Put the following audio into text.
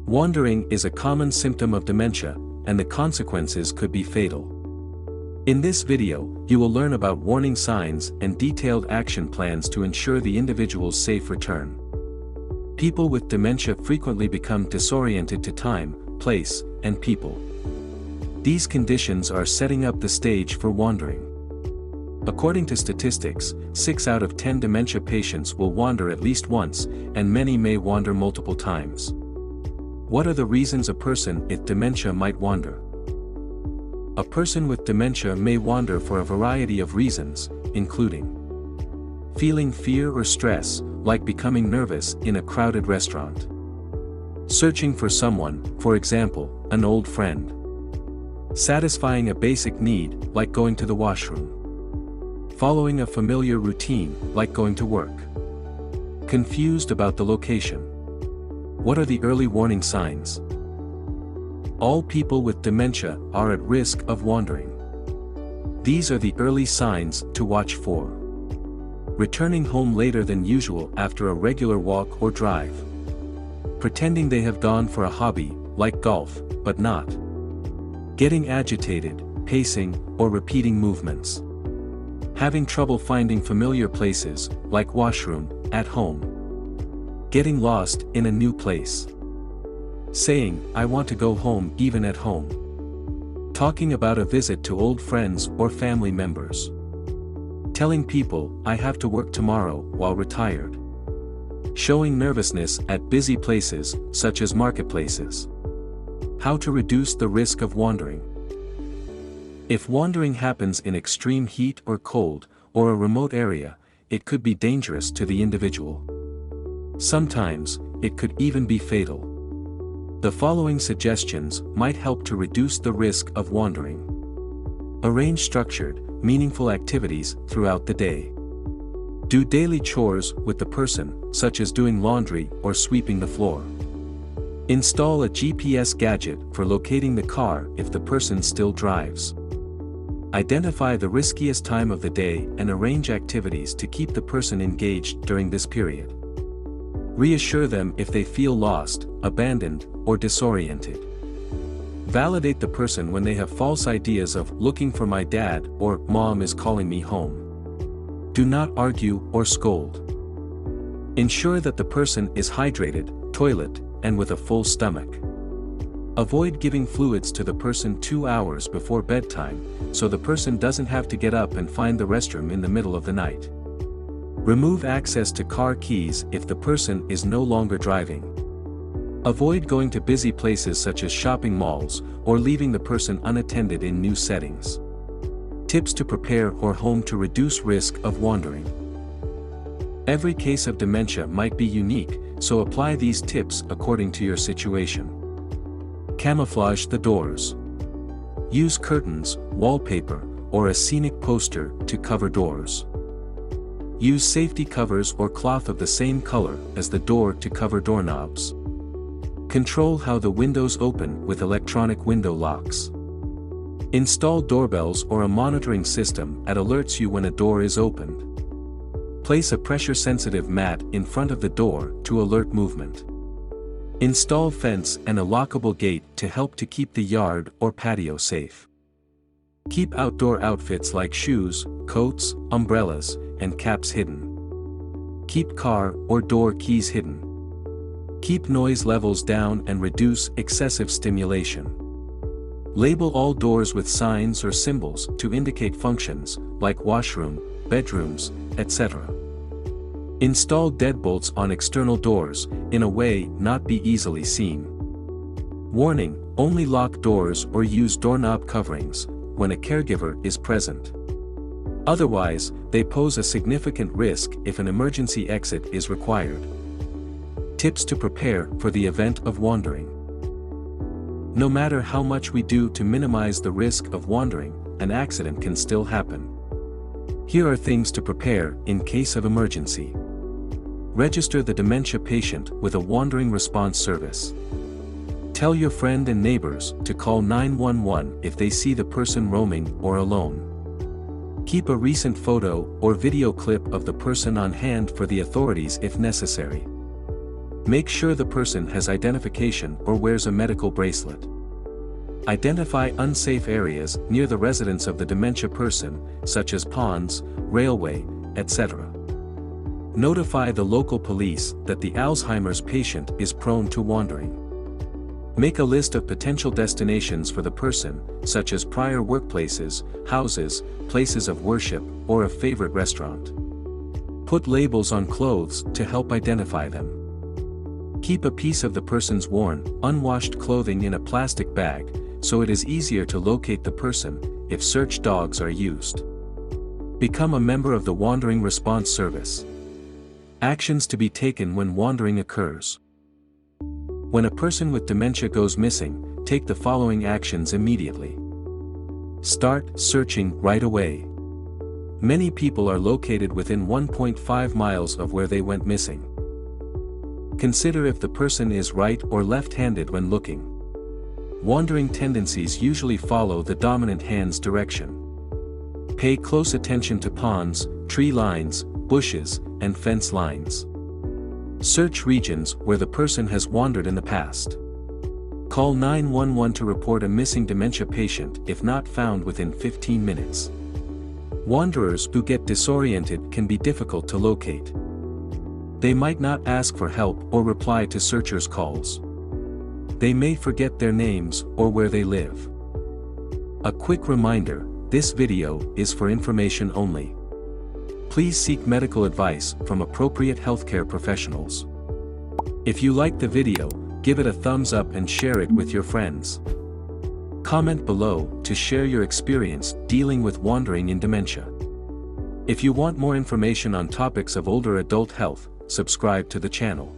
Wandering is a common symptom of dementia, and the consequences could be fatal. In this video, you will learn about warning signs and detailed action plans to ensure the individual's safe return. People with dementia frequently become disoriented to time, place, and people. These conditions are setting up the stage for wandering. According to statistics, 6 out of 10 dementia patients will wander at least once, and many may wander multiple times. What are the reasons a person with dementia might wander? A person with dementia may wander for a variety of reasons, including feeling fear or stress, like becoming nervous in a crowded restaurant. Searching for someone, for example, an old friend. Satisfying a basic need, like going to the washroom. Following a familiar routine, like going to work. Confused about the location. What are the early warning signs? All people with dementia are at risk of wandering. These are the early signs to watch for. Returning home later than usual after a regular walk or drive. Pretending they have gone for a hobby, like golf, but not. Getting agitated, pacing, or repeating movements. Having trouble finding familiar places, like washroom, at home. Getting lost in a new place. Saying, "I want to go home," even at home. Talking about a visit to old friends or family members. Telling people, "I have to work tomorrow," while retired. Showing nervousness at busy places, such as marketplaces. How to reduce the risk of wandering. If wandering happens in extreme heat or cold, or a remote area, it could be dangerous to the individual. Sometimes, it could even be fatal. The following suggestions might help to reduce the risk of wandering. Arrange structured, meaningful activities throughout the day. Do daily chores with the person, such as doing laundry or sweeping the floor. Install a GPS gadget for locating the car if the person still drives. Identify the riskiest time of the day and arrange activities to keep the person engaged during this period. Reassure them if they feel lost, abandoned, or disoriented. Validate the person when they have false ideas of "looking for my dad" or "mom is calling me home." Do not argue or scold. Ensure that the person is hydrated, toilet, and with a full stomach. Avoid giving fluids to the person 2 hours before bedtime, so the person doesn't have to get up and find the restroom in the middle of the night. Remove access to car keys if the person is no longer driving. Avoid going to busy places such as shopping malls, or leaving the person unattended in new settings. Tips to prepare or home to reduce risk of wandering. Every case of dementia might be unique, so apply these tips according to your situation. Camouflage the doors. Use curtains, wallpaper, or a scenic poster to cover doors. Use safety covers or cloth of the same color as the door to cover doorknobs. Control how the windows open with electronic window locks. Install doorbells or a monitoring system that alerts you when a door is opened. Place a pressure-sensitive mat in front of the door to alert movement. Install fence and a lockable gate to help to keep the yard or patio safe. Keep outdoor outfits like shoes, coats, umbrellas, and caps hidden. Keep car or door keys hidden. Keep noise levels down and reduce excessive stimulation. Label all doors with signs or symbols to indicate functions, like washroom, bedrooms, etc. Install deadbolts on external doors, in a way not be easily seen. Warning: only lock doors or use doorknob coverings when a caregiver is present. Otherwise, they pose a significant risk if an emergency exit is required. Tips to prepare for the event of wandering. No matter how much we do to minimize the risk of wandering, an accident can still happen. Here are things to prepare in case of emergency. Register the dementia patient with a wandering response service. Tell your friend and neighbors to call 911 if they see the person roaming or alone. Keep a recent photo or video clip of the person on hand for the authorities if necessary. Make sure the person has identification or wears a medical bracelet. Identify unsafe areas near the residence of the dementia person, such as ponds, railway, etc. Notify the local police that the Alzheimer's patient is prone to wandering. Make a list of potential destinations for the person, such as prior workplaces, houses, places of worship, or a favorite restaurant. Put labels on clothes to help identify them. Keep a piece of the person's worn, unwashed clothing in a plastic bag, so it is easier to locate the person if search dogs are used. Become a member of the Wandering Response Service. Actions to be taken when wandering occurs. When a person with dementia goes missing, take the following actions immediately. Start searching right away. Many people are located within 1.5 miles of where they went missing. Consider if the person is right or left-handed when looking. Wandering tendencies usually follow the dominant hand's direction. Pay close attention to ponds, tree lines, bushes, and fence lines. Search regions where the person has wandered in the past. Call 911 to report a missing dementia patient if not found within 15 minutes. Wanderers who get disoriented can be difficult to locate. They might not ask for help or reply to searchers' calls. They may forget their names or where they live. A quick reminder, this video is for information only. Please seek medical advice from appropriate healthcare professionals. If you liked the video, give it a thumbs up and share it with your friends. Comment below to share your experience dealing with wandering in dementia. If you want more information on topics of older adult health, subscribe to the channel.